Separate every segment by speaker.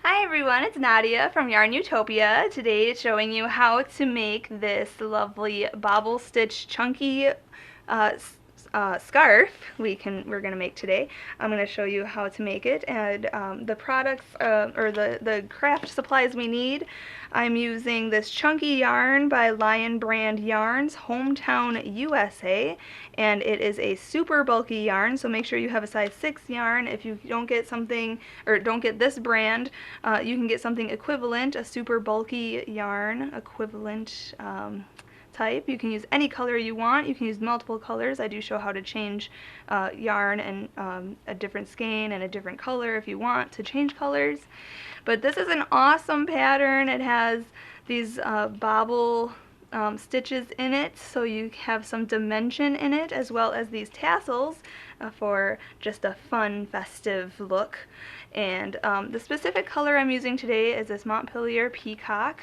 Speaker 1: Hi everyone, it's Nadia from YARNutopia. Today it's showing you how to make this lovely Bobble Stitch chunky scarf we're going to make today. I'm going to show you how to make it and the products or the craft supplies we need. I'm using this chunky yarn by Lion Brand Yarns, Hometown USA, and it is a super bulky yarn, so make sure you have a size 6 yarn. If you don't get something, or don't get this brand, you can get something equivalent, a super bulky yarn equivalent type. You can use any color you want. You can use multiple colors. I do show how to change yarn and a different skein and a different color if you want to change colors. But this is an awesome pattern. It has these bobble stitches in it, so you have some dimension in it, as well as these tassels for just a fun, festive look. And the specific color I'm using today is this Montpelier Peacock.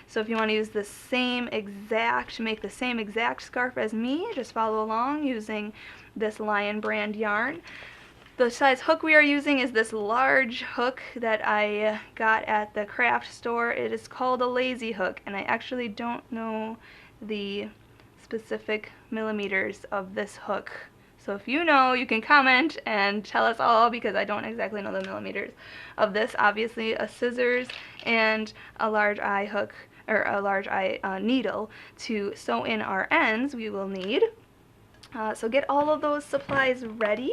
Speaker 1: So if you want to use the same exact, make the same exact scarf as me, just follow along using this Lion Brand yarn. The size hook we are using is this large hook that I got at the craft store. It is called a lazy hook, and I actually don't know the specific millimeters of this hook. So if you know, you can comment and tell us all, because I don't exactly know the millimeters of this. Obviously, a scissors and a large eye hook, or a large eye needle to sew in our ends we will need. So get all of those supplies ready,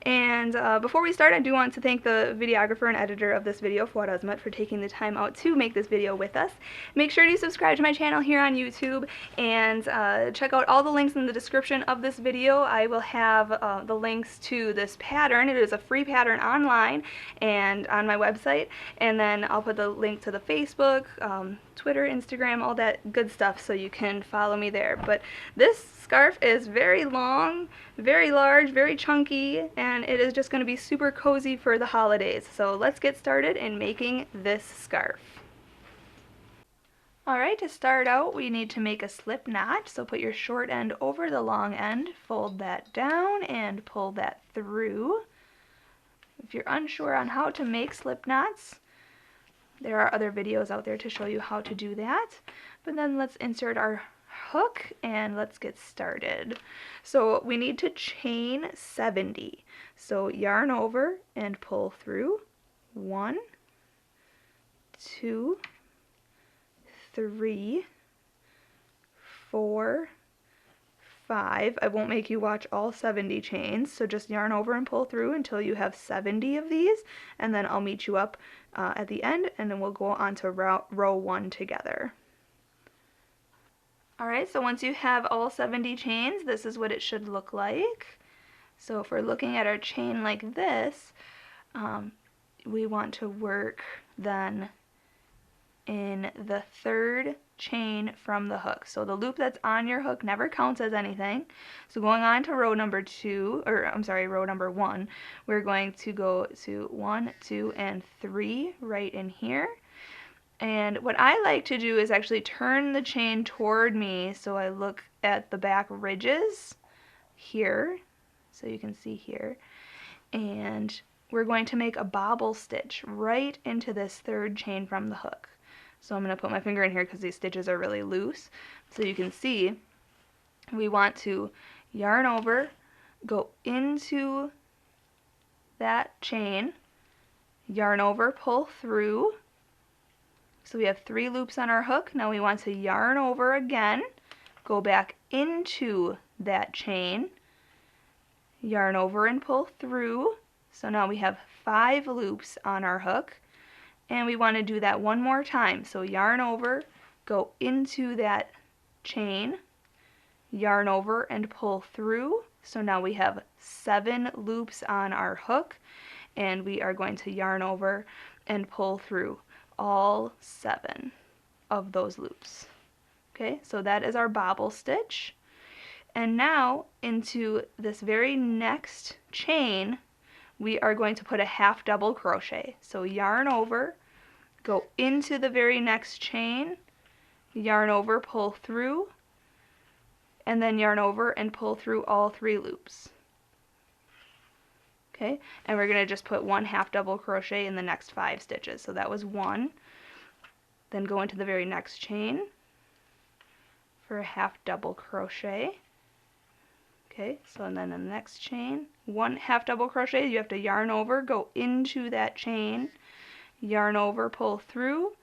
Speaker 1: and before we start, I do want to thank the videographer and editor of this video, Fuad, Azmat, for taking the time out to make this video with us. Make sure to subscribe to my channel here on YouTube, and check out all the links in the description of this video. I will have the links to this pattern. It is a free pattern online and on my website, and then I'll put the link to the Facebook, Twitter, Instagram, all that good stuff, so you can follow me there. But this scarf is very long, very large, very chunky, and it is just going to be super cozy for the holidays. So let's get started in making this scarf. Alright, to start out we need to make a slip knot, so put your short end over the long end, fold that down, and pull that through. If you're unsure on how to make slip knots, there are other videos out there to show you how to do that. But then let's insert our hook and let's get started. So we need to chain 70. So yarn over and pull through. 1, 2, 3, 4, 5. I won't make you watch all 70 chains, so just yarn over and pull through until you have 70 of these, and then I'll meet you up at the end, and then we'll go on to row 1 together. Alright, so once you have all 70 chains, this is what it should look like. So if we're looking at our chain like this, we want to work then in the third chain from the hook. So the loop that's on your hook never counts as anything. So going on to row number 2, or I'm sorry, row number 1, we're going to go to 1, 2, and 3 right in here. And what I like to do is actually turn the chain toward me, so I look at the back ridges here, so you can see here, and we're going to make a bobble stitch right into this third chain from the hook. So I'm going to put my finger in here because these stitches are really loose, so you can see we want to yarn over, go into that chain, yarn over, pull through. So we have 3 loops on our hook. Now we want to yarn over again, go back into that chain, yarn over and pull through. So now we have 5 loops on our hook, and we want to do that one more time. So yarn over, go into that chain, yarn over and pull through. So now we have 7 loops on our hook, and we are going to yarn over and pull through all 7 of those loops. Okay, so that is our bobble stitch. And now into this very next chain, we are going to put a half double crochet. So yarn over, go into the very next chain, yarn over, pull through, and then yarn over and pull through all 3 loops. Okay, and we're going to just put 1 half double crochet in the next 5 stitches. So that was 1. Then go into the very next chain for a half double crochet. Okay, so and then in the next chain, 1 half double crochet, you have to yarn over, go into that chain, yarn over, pull through,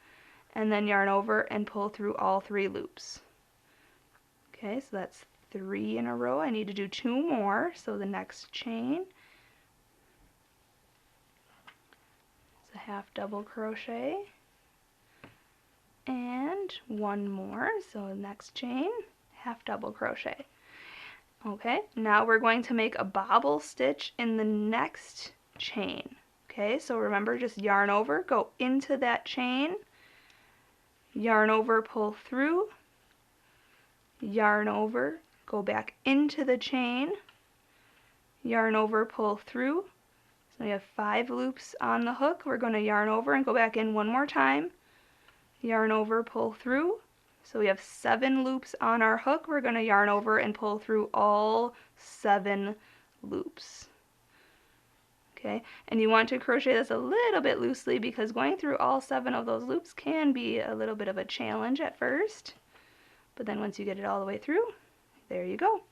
Speaker 1: and then yarn over and pull through all 3 loops. Okay, so that's 3 in a row. I need to do 2 more, so the next chain, it's a half double crochet, and 1 more, so the next chain, half double crochet. Okay, now we're going to make a bobble stitch in the next chain. Okay, so remember, just yarn over, go into that chain, yarn over, pull through, yarn over, go back into the chain, yarn over, pull through. So we have 5 loops on the hook. We're going to yarn over and go back in 1 more time, yarn over, pull through. So we have 7 loops on our hook. We're going to yarn over and pull through all 7 loops. Okay, and you want to crochet this a little bit loosely because going through all 7 of those loops can be a little bit of a challenge at first. But then once you get it all the way through, there you go.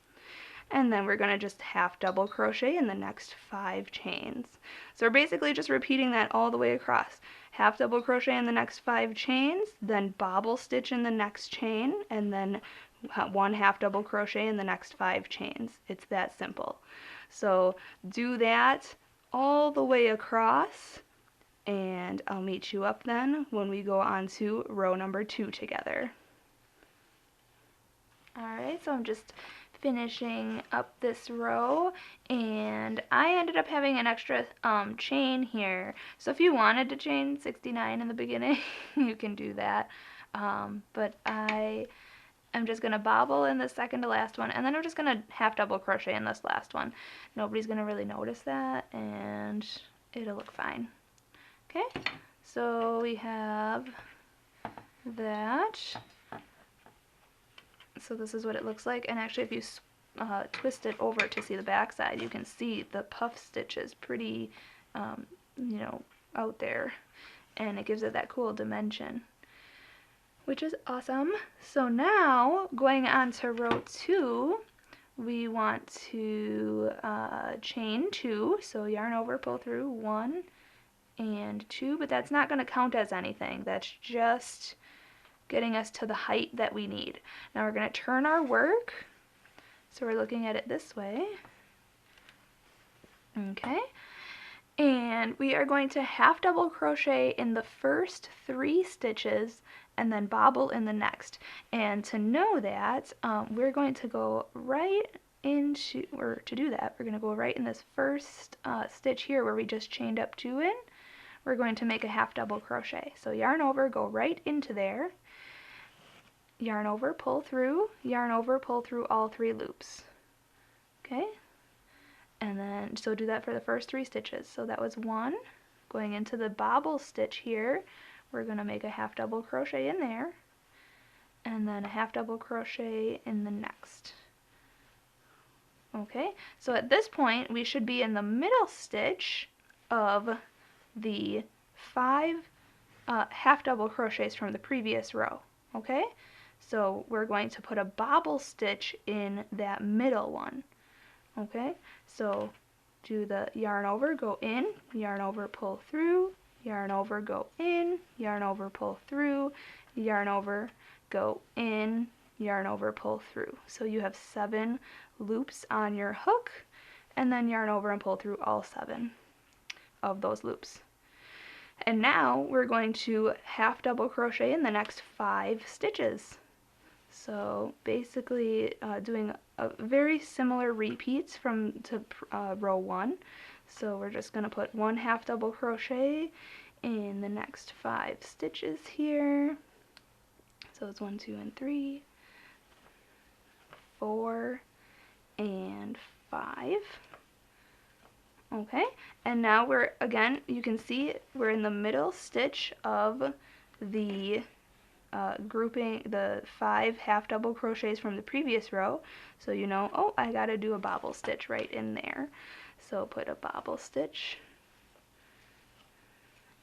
Speaker 1: And then we're going to just half double crochet in the next 5 chains. So we're basically just repeating that all the way across. Half double crochet in the next 5 chains, then bobble stitch in the next chain, and then 1 half double crochet in the next 5 chains. It's that simple. So do that all the way across, and I'll meet you up then when we go on to row number 2 together. Alright, so I'm just finishing up this row, and I ended up having an extra chain here. So if you wanted to chain 69 in the beginning, you can do that. But I am just going to bobble in the second to last one, and then I'm just going to half double crochet in this last one. Nobody's going to really notice that, and it'll look fine. Okay, so we have that. So this is what it looks like, and actually if you twist it over to see the back side, you can see the puff stitches pretty, you know, out there, and it gives it that cool dimension, which is awesome. So now, going on to row 2, we want to chain 2, so yarn over, pull through 1 and 2, but that's not going to count as anything. That's just getting us to the height that we need. Now we're going to turn our work, so we're looking at it this way. Okay, and we are going to half double crochet in the first 3 stitches and then bobble in the next. And to know that, we're going to go right into, or to do that, we're going to go right in this first stitch here where we just chained up 2 in. We're going to make a half double crochet. So yarn over, go right into there, yarn over, pull through, yarn over, pull through all 3 loops. Okay, and then so do that for the first 3 stitches. So that was 1. Going into the bobble stitch here, we're going to make a half double crochet in there, and then a half double crochet in the next. Okay, so at this point we should be in the middle stitch of the 5 half double crochets from the previous row. Okay, so we're going to put a bobble stitch in that middle one. Okay, so do the yarn over, go in, yarn over, pull through, yarn over, go in, yarn over, pull through, yarn over, go in, yarn over, pull through. So you have 7 loops on your hook, and then yarn over and pull through all 7 of those loops. And now we're going to half double crochet in the next 5 stitches. So basically doing a very similar repeats to row 1. So we're just going to put 1 half double crochet in the next 5 stitches here. So it's 1, 2, and 3, 4, and 5. Okay, and now we're, again, you can see we're in the middle stitch of the grouping, the 5 half double crochets from the previous row. So you know, oh, I gotta do a bobble stitch right in there. So put a bobble stitch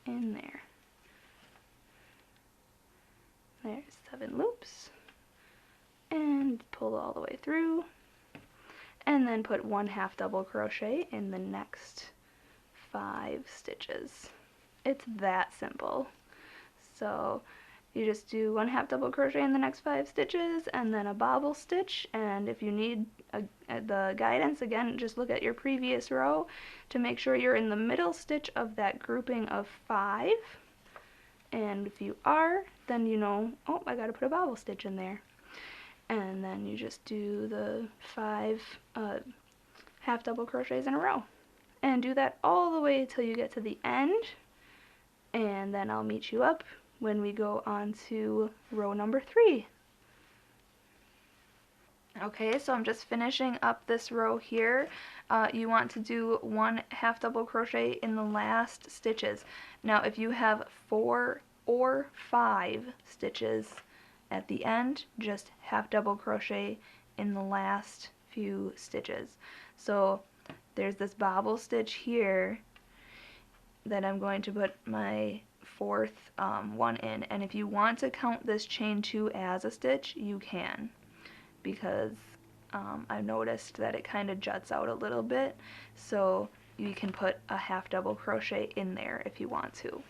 Speaker 1: in there. There's 7 loops, and pull all the way through, and then put 1/2 double crochet in the next 5 stitches. It's that simple. So you just do 1/2 double crochet in the next 5 stitches, and then a bobble stitch. And if you need the guidance, again, just look at your previous row to make sure you're in the middle stitch of that grouping of 5. And if you are, then you know, oh, I gotta put a bobble stitch in there. And then you just do the 5 half double crochets in a row. And do that all the way till you get to the end. And then I'll meet you up when we go on to row number 3. Okay, so I'm just finishing up this row here. You want to do 1/2 double crochet in the last stitches. Now if you have 4 or 5 stitches at the end, just 1/2 double crochet in the last few stitches. So there's this bobble stitch here that I'm going to put my 4th one in, and if you want to count this chain 2 as a stitch, you can, because I've noticed that it kind of juts out a little bit, so you can put a 1/2 double crochet in there if you want to.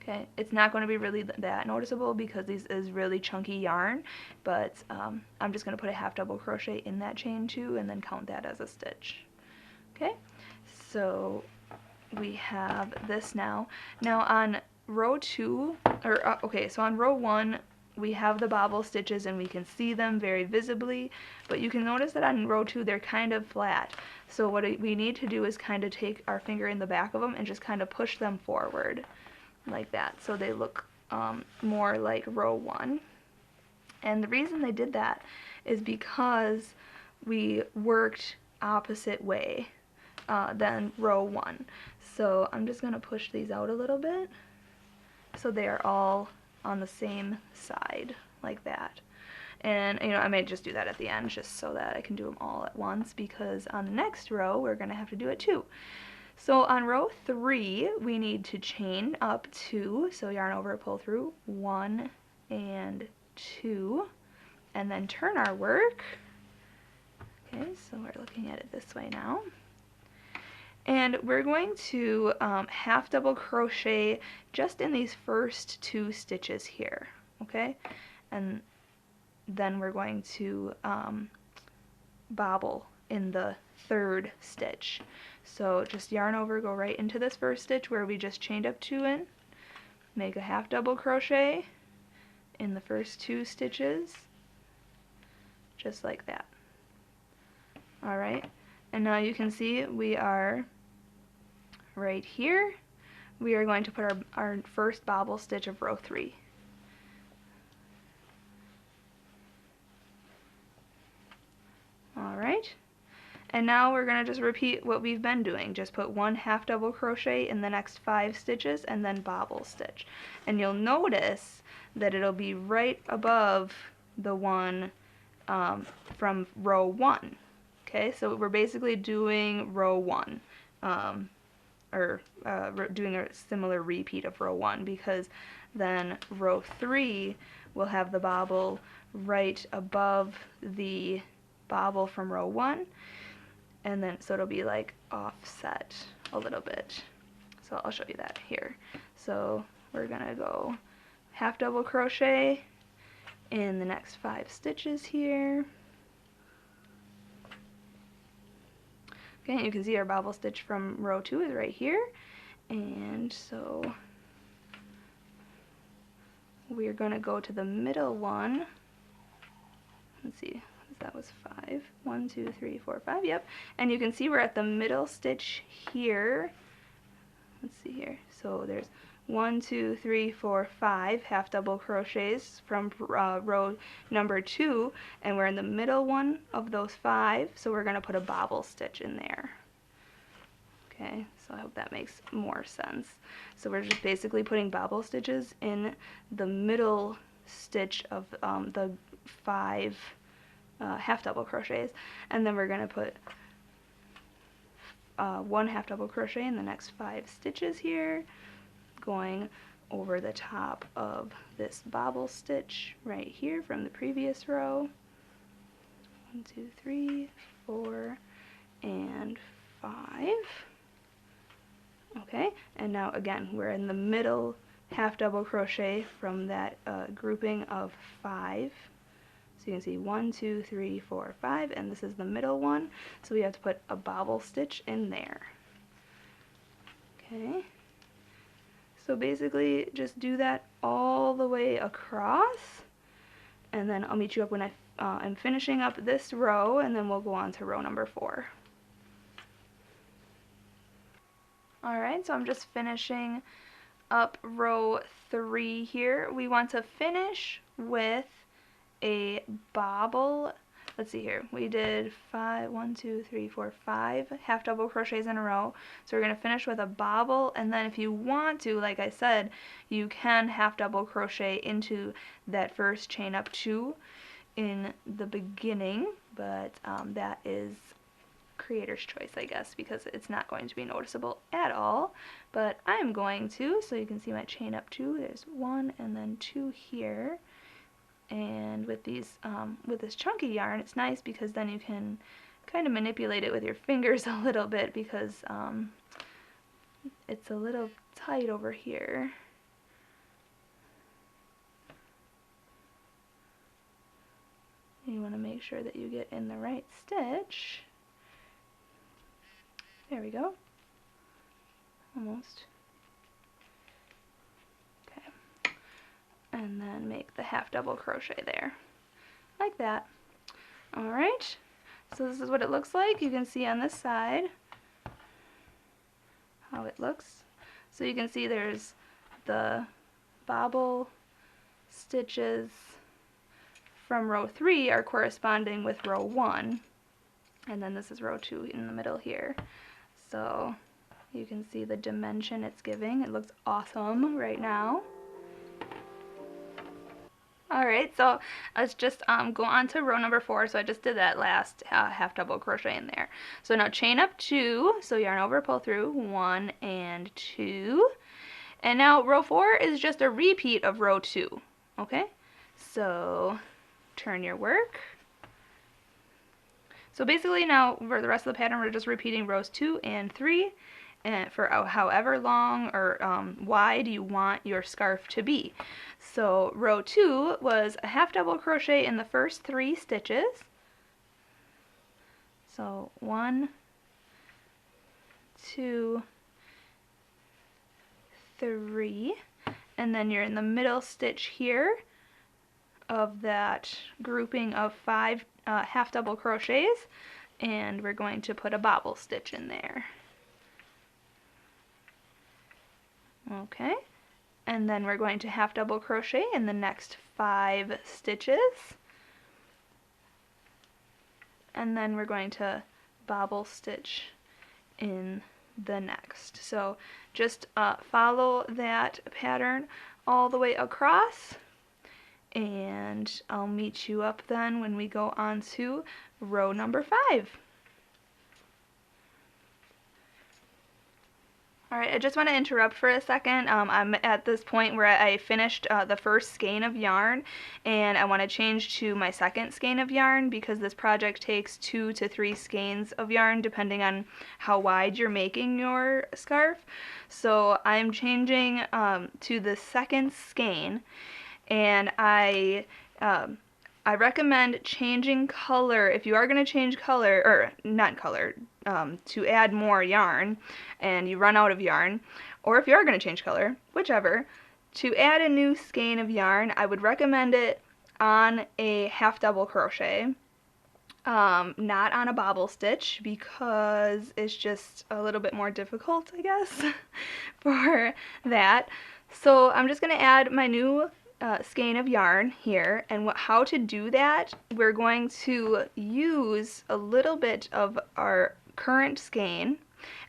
Speaker 1: Okay, it's not going to be really that noticeable because this is really chunky yarn, but I'm just going to put a 1/2 double crochet in that chain 2 and then count that as a stitch. Okay, so we have this now. Now on row 2, or okay, so on row 1, we have the bobble stitches and we can see them very visibly, but you can notice that on row 2 they're kind of flat. So what we need to do is kind of take our finger in the back of them and just kind of push them forward like that, so they look more like row 1. And the reason they did that is because we worked opposite way than row 1. So I'm just going to push these out a little bit so they are all on the same side like that. And you know, I may just do that at the end just so that I can do them all at once, because on the next row we're going to have to do it too. So on row 3 we need to chain up 2, so yarn over, pull through 1 and 2, and then turn our work. Okay, so we're looking at it this way now. And we're going to 1/2 double crochet just in these first 2 stitches here, okay? And then we're going to bobble in the 3rd stitch. So just yarn over, go right into this first stitch where we just chained up 2 in, make a 1/2 double crochet in the first 2 stitches, just like that. Alright, and now you can see we are right here. We are going to put our first bobble stitch of row 3. Alright, and now we're going to just repeat what we've been doing. Just put 1/2 double crochet in the next 5 stitches and then bobble stitch. And you'll notice that it'll be right above the one from row 1. Okay, so we're basically doing row 1, or doing a similar repeat of row 1, because then row 3 will have the bobble right above the bobble from row 1, and then so it'll be like offset a little bit. So I'll show you that here. So we're gonna go 1/2 double crochet in the next 5 stitches here. Okay, you can see our bobble stitch from row 2 is right here, and so we're going to go to the middle one. Let's see, that was 5. 1, 2, 3, 4, 5, yep. And you can see we're at the middle stitch here. Let's see here. So there's 1, 2, 3, 4, 5 1/2 double crochets from row number 2, and we're in the middle one of those 5, so we're going to put a bobble stitch in there. Okay, so I hope that makes more sense. So we're just basically putting bobble stitches in the middle stitch of the 5 1/2 double crochets, and then we're going to put one half double crochet in the next 5 stitches here, going over the top of this bobble stitch right here from the previous row. 1, 2, 3, 4, and 5. Okay, and now again we're in the middle half double crochet from that grouping of 5. So you can see 1, 2, 3, 4, 5, and this is the middle one, so we have to put a bobble stitch in there. Okay, so basically just do that all the way across, and then I'll meet you up when I'm finishing up this row, and then we'll go on to row number 4. Alright, so I'm just finishing up row 3 here. We want to finish with a bobble. Let's see here. We did 5 half double crochets in a row. So we're going to finish with a bobble, and then if you want to, like I said, you can half double crochet into that first chain up 2 in the beginning, but that is creator's choice, I guess, because it's not going to be noticeable at all, but I'm going to, so you can see my chain up 2. There's 1 and then 2 here. And with these, with this chunky yarn, it's nice because then you can kind of manipulate it with your fingers a little bit, because it's a little tight over here. You want to make sure that you get in the right stitch. There we go. Almost. And then make the half double crochet there, like that. Alright, so this is what it looks like. You can see on this side how it looks. So you can see there's the bobble stitches from row 3 are corresponding with row 1, and then this is row 2 in the middle here. So you can see the dimension it's giving. It looks awesome right now. Alright, so let's just go on to row number 4. So I just did that last half double crochet in there. So now chain up 2, so yarn over, pull through 1 and 2. And now row 4 is just a repeat of row 2. Okay, so turn your work. So basically now for the rest of the pattern we're just repeating rows 2 and 3. And for however long or wide you want your scarf to be. So row 2 was a half double crochet in the first 3 stitches. So 1, 2, 3, and then you're in the middle stitch here of that grouping of 5 half double crochets, and we're going to put a bobble stitch in there. Okay, and then we're going to half double crochet in the next 5 stitches, and then we're going to bobble stitch in the next. So just follow that pattern all the way across, and I'll meet you up then when we go on to row number 5. Alright, I just want to interrupt for a second. I'm at this point where I finished the first skein of yarn, and I want to change to my second skein of yarn because this project takes 2 to 3 skeins of yarn depending on how wide you're making your scarf. So I'm changing to the second skein, and I recommend changing color if you are going to change color, or not color, to add more yarn and you run out of yarn, or if you are going to change color, whichever, to add a new skein of yarn, I would recommend it on a half double crochet, not on a bobble stitch, because it's just a little bit more difficult, I guess, for that. So I'm just going to add my new skein of yarn here, and how to do that, we're going to use a little bit of our current skein,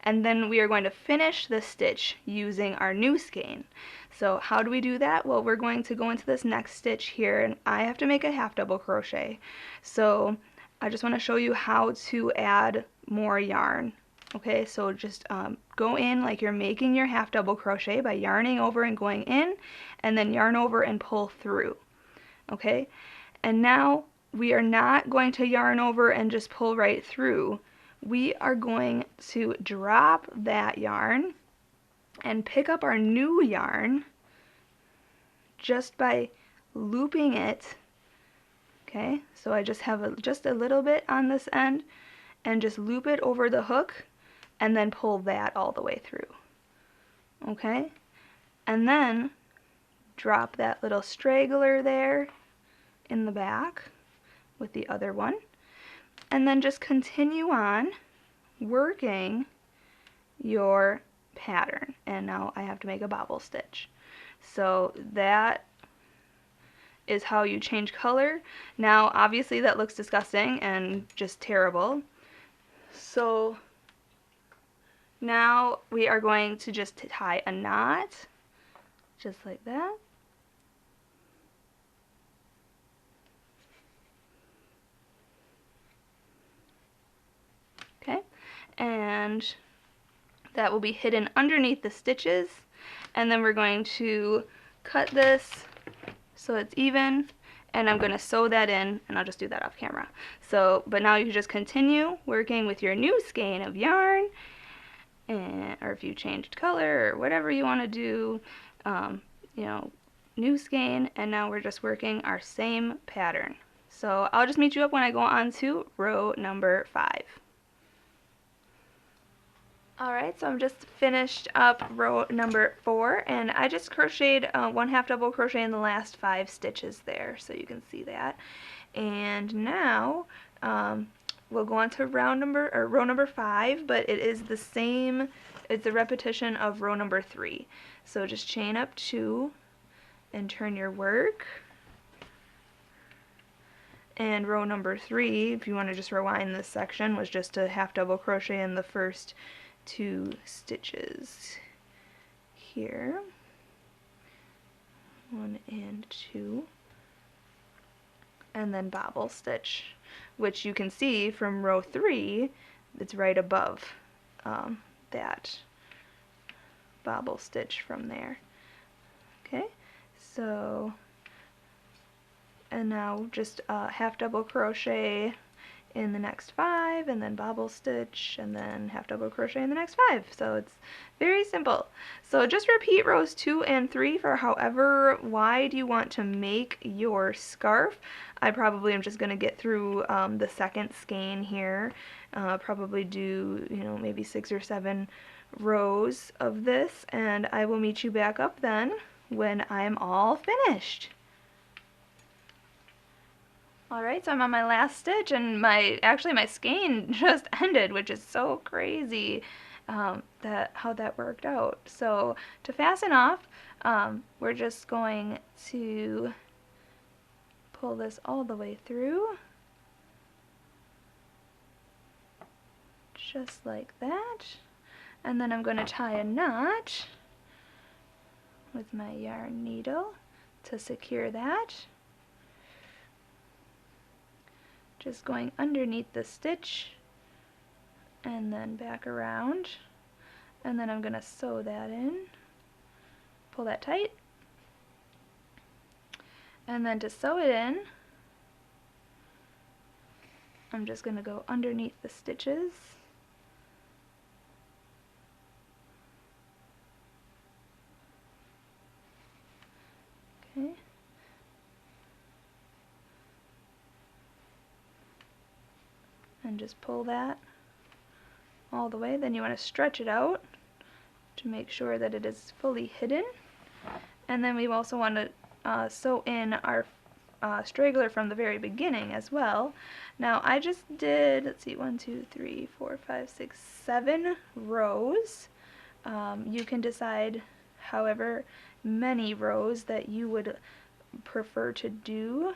Speaker 1: and then we are going to finish the stitch using our new skein. So how do we do that? Well, we're going to go into this next stitch here, and I have to make a half double crochet. So I just want to show you how to add more yarn Okay, so just go in like you're making your half double crochet by yarning over and going in, and then yarn over and pull through. Okay, and now we are not going to yarn over and just pull right through. We are going to drop that yarn and pick up our new yarn just by looping it. Okay, so I just have just a little bit on this end, and just loop it over the hook and then pull that all the way through. Okay, and then drop that little straggler there in the back with the other one, and then just continue on working your pattern. And now I have to make a bobble stitch. So that is how you change color. Now obviously that looks disgusting and just terrible. So now we are going to just tie a knot, just like that. Okay, and that will be hidden underneath the stitches, and then we're going to cut this so it's even, and I'm going to sew that in, and I'll just do that off camera. So, but now you can just continue working with your new skein of yarn, and, or if you changed color or whatever you want to do, you know, new skein, and now we're just working our same pattern. So I'll just meet you up when I go on to row number 5. Alright, so I'm just finished up row number 4, and I just crocheted 1 half double crochet in the last 5 stitches there, so you can see that. And now we'll go on to row number 5, but it is the same, it's a repetition of row number 3. So just chain up 2 and turn your work. And row number 3, if you want to just rewind this section, was just a half double crochet in the first 2 stitches here, 1 and 2, and then bobble stitch, which you can see from row 3, it's right above that bobble stitch from there. Okay, so, and now just half double crochet in the next 5, and then bobble stitch, and then half double crochet in the next 5. So it's very simple. So just repeat rows 2 and 3 for however wide you want to make your scarf. I probably am just going to get through the second skein here, probably do, you know, maybe 6 or 7 rows of this, and I will meet you back up then when I'm all finished. Alright, so I'm on my last stitch, and actually my skein just ended, which is so crazy how that worked out. So to fasten off, we're just going to pull this all the way through, just like that, and then I'm going to tie a knot with my yarn needle to secure that. Just going underneath the stitch and then back around, and then I'm going to sew that in, pull that tight, and then to sew it in I'm just going to go underneath the stitches. Okay. And just pull that all the way. Then you want to stretch it out to make sure that it is fully hidden. And then we also want to sew in our straggler from the very beginning as well. Now I just did, let's see, 1, 2, 3, 4, 5, 6, 7 rows. You can decide however many rows that you would prefer to do.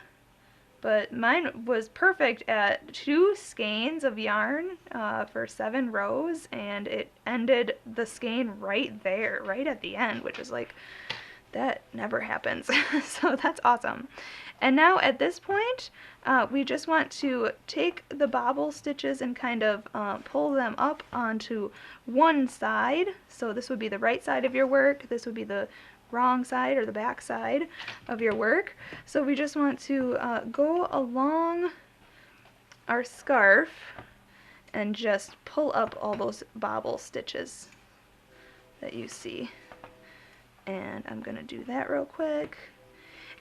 Speaker 1: But mine was perfect at 2 skeins of yarn for 7 rows, and it ended the skein right there, right at the end, which is like That never happens. So that's awesome. And now at this point, we just want to take the bobble stitches and kind of pull them up onto one side. So this would be the right side of your work. This would be the wrong side or the back side of your work. So we just want to go along our scarf and just pull up all those bobble stitches that you see. And I'm going to do that real quick.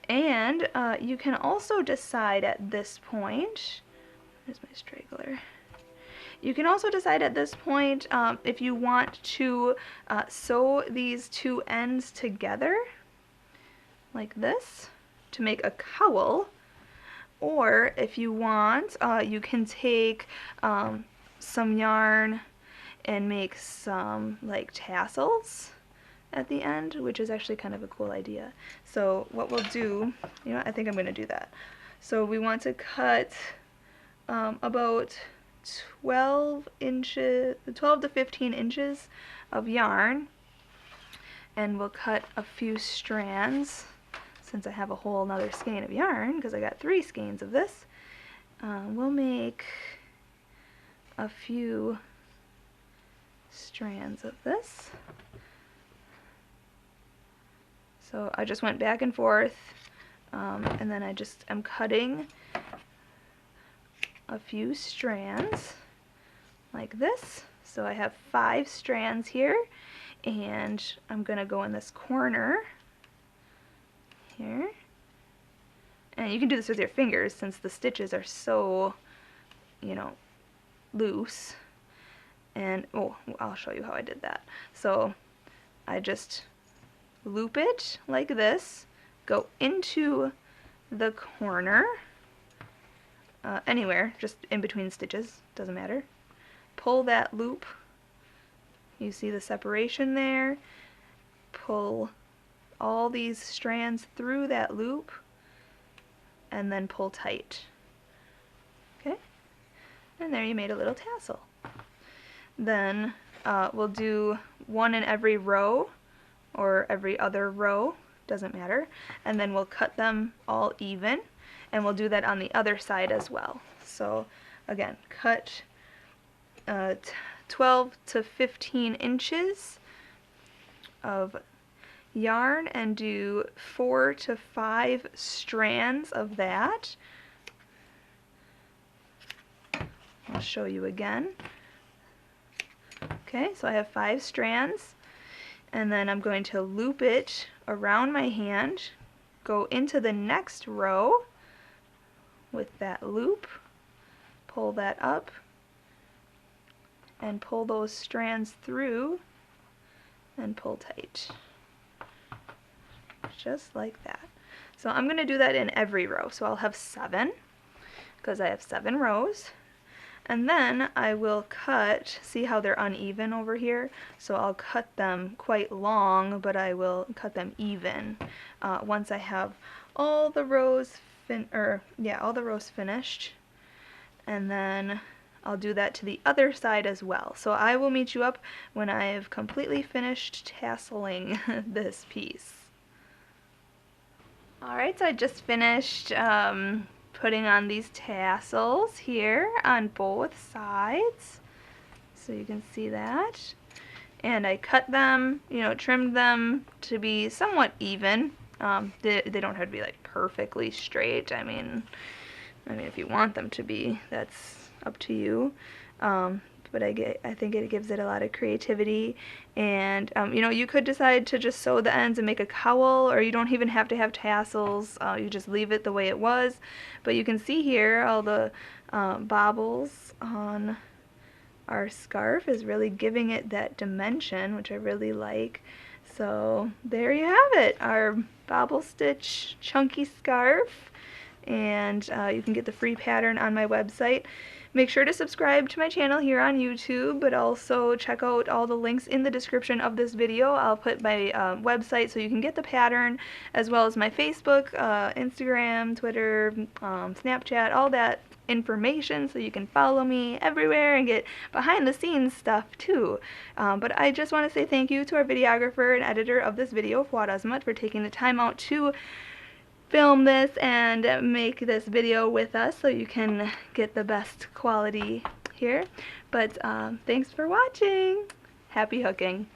Speaker 1: And you can also decide at this point, where's my straggler? You can also decide at this point if you want to sew these two ends together, like this, to make a cowl. Or if you want, you can take some yarn and make some like tassels at the end, which is actually kind of a cool idea. So what we'll do, you know, I think I'm going to do that. So we want to cut about 12 to 15 inches of yarn, and we'll cut a few strands, since I have a whole another skein of yarn, because I got 3 skeins of this. We'll make a few strands of this. So I just went back and forth, and then I'm cutting a few strands like this. So I have 5 strands here, and I'm going to go in this corner here. And you can do this with your fingers since the stitches are so, you know, loose. And, oh, I'll show you how I did that. So I just loop it like this, go into the corner, anywhere, just in between stitches, doesn't matter. Pull that loop, you see the separation there, pull all these strands through that loop, and then pull tight. Okay? And there you made a little tassel. Then we'll do one in every row, or every other row, doesn't matter, and then we'll cut them all even, and we'll do that on the other side as well. So again, cut 12 to 15 inches of yarn and do 4 to 5 strands of that. I'll show you again. Okay, so I have 5 strands. And then I'm going to loop it around my hand, go into the next row with that loop, pull that up, and pull those strands through and pull tight. Just like that. So I'm going to do that in every row. So I'll have 7, because I have 7 rows. And then I will cut, see how they're uneven over here? So I'll cut them quite long, but I will cut them even once I have all the rows finished. And then I'll do that to the other side as well. So I will meet you up when I've completely finished tasseling this piece. Alright, so I just finished putting on these tassels here on both sides, so you can see that. And I cut them, you know, trimmed them to be somewhat even. They don't have to be like perfectly straight. I mean if you want them to be, that's up to you. But I think it gives it a lot of creativity, and you know, you could decide to just sew the ends and make a cowl, or you don't even have to have tassels. You just leave it the way it was. But you can see here all the bobbles on our scarf is really giving it that dimension, which I really like. So there you have it, our Bobble Stitch chunky scarf, and you can get the free pattern on my website. Make sure to subscribe to my channel here on YouTube, but also check out all the links in the description of this video. I'll put my website so you can get the pattern, as well as my Facebook, Instagram, Twitter, Snapchat, all that information so you can follow me everywhere and get behind the scenes stuff too. But I just want to say thank you to our videographer and editor of this video, Fuad, for taking the time out to film this and make this video with us so you can get the best quality here. But thanks for watching. Happy hooking.